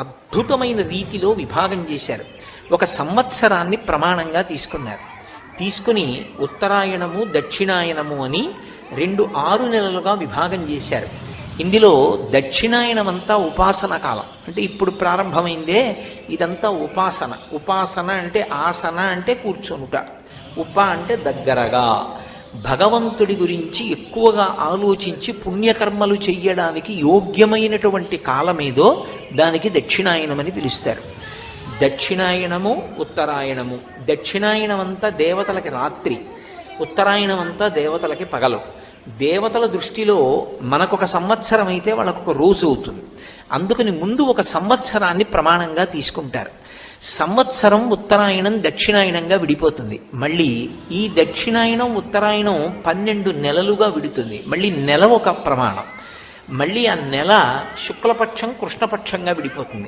అద్భుతమైన రీతిలో విభాగం చేశారు. ఒక సంవత్సరాన్ని ప్రమాణంగా తీసుకున్నారు. తీసుకుని ఉత్తరాయణము దక్షిణాయనము అని 6 నెలలుగా విభాగం చేశారు. ఇందులో దక్షిణాయనమంతా ఉపాసన కాలం, అంటే ఇప్పుడు ప్రారంభమైందే. ఇదంతా ఉపాసన. ఉపాసన అంటే ఆసన అంటే కూర్చొనుట, ఉప అంటే దగ్గరగా భగవంతుడి గురించి ఎక్కువగా ఆలోచించి పుణ్యకర్మలు చెయ్యడానికి యోగ్యమైనటువంటి కాలమేదో దానికి దక్షిణాయనమని పిలుస్తారు. దక్షిణాయనము ఉత్తరాయణము. దక్షిణాయనమంతా దేవతలకి రాత్రి, ఉత్తరాయణమంతా దేవతలకి పగలు. దేవతల దృష్టిలో మనకొక సంవత్సరం అయితే వాళ్ళకొక రోజు అవుతుంది. అందుకని ముందు ఒక సంవత్సరాన్ని ప్రమాణంగా తీసుకుంటారు. సంవత్సరం ఉత్తరాయణం దక్షిణాయనంగా విడిపోతుంది. మళ్ళీ ఈ దక్షిణాయనం ఉత్తరాయణం 12 నెలలుగా విడుతుంది. మళ్ళీ నెల ఒక ప్రమాణం. మళ్ళీ ఆ నెల శుక్లపక్షం కృష్ణపక్షంగా విడిపోతుంది.